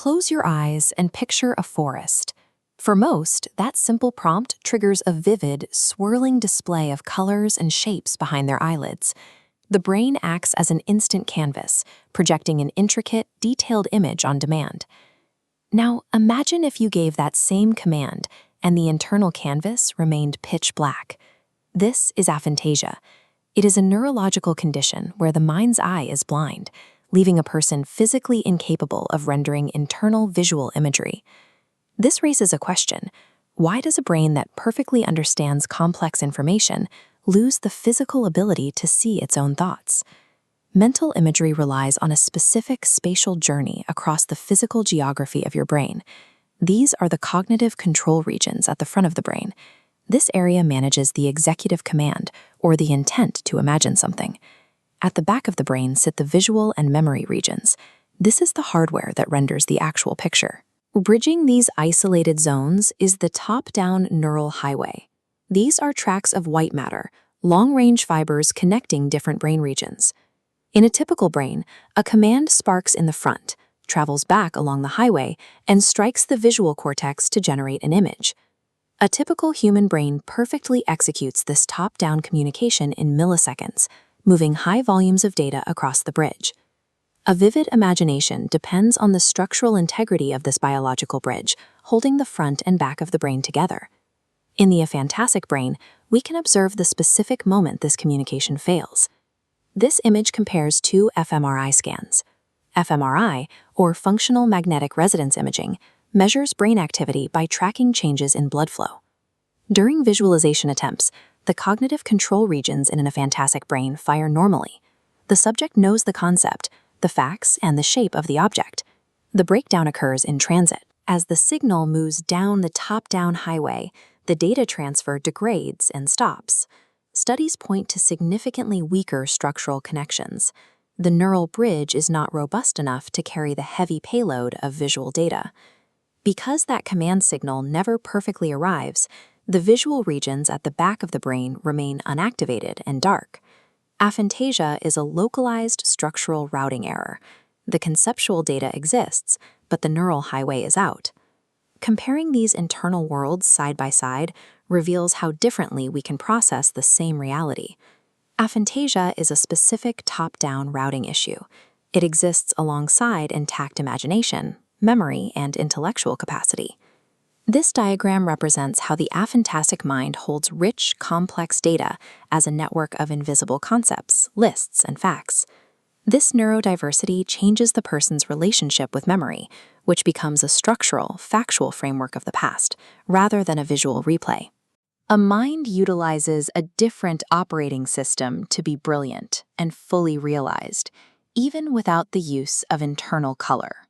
Close your eyes and picture a forest. For most, that simple prompt triggers a vivid, swirling display of colors and shapes behind their eyelids. The brain acts as an instant canvas, projecting an intricate, detailed image on demand. Now, imagine if you gave that same command and the internal canvas remained pitch black. This is aphantasia. It is a neurological condition where the mind's eye is blind, leaving a person physically incapable of rendering internal visual imagery. This raises a question: why does a brain that perfectly understands complex information lose the physical ability to see its own thoughts? Mental imagery relies on a specific spatial journey across the physical geography of your brain. These are the cognitive control regions at the front of the brain. This area manages the executive command, or the intent to imagine something. At the back of the brain sit the visual and memory regions. This is the hardware that renders the actual picture. Bridging these isolated zones is the top-down neural highway. These are tracks of white matter, long-range fibers connecting different brain regions. In a typical brain, a command sparks in the front, travels back along the highway, and strikes the visual cortex to generate an image. A typical human brain perfectly executes this top-down communication in milliseconds, moving high volumes of data across the bridge. A vivid imagination depends on the structural integrity of this biological bridge, holding the front and back of the brain together. In the aphantasic brain, we can observe the specific moment this communication fails. This image compares two fMRI scans. fMRI, or functional magnetic resonance imaging, measures brain activity by tracking changes in blood flow. During visualization attempts, the cognitive control regions in an aphantasic brain fire normally. The subject knows the concept, the facts, and the shape of the object. The breakdown occurs in transit. As the signal moves down the top-down highway, the data transfer degrades and stops. Studies point to significantly weaker structural connections. The neural bridge is not robust enough to carry the heavy payload of visual data. Because that command signal never perfectly arrives, the visual regions at the back of the brain remain unactivated and dark. Aphantasia is a localized structural routing error. The conceptual data exists, but the neural highway is out. Comparing these internal worlds side by side reveals how differently we can process the same reality. Aphantasia is a specific top-down routing issue. It exists alongside intact imagination, memory, and intellectual capacity. This diagram represents how the aphantasic mind holds rich, complex data as a network of invisible concepts, lists, and facts. This neurodiversity changes the person's relationship with memory, which becomes a structural, factual framework of the past, rather than a visual replay. A mind utilizes a different operating system to be brilliant and fully realized, even without the use of internal color.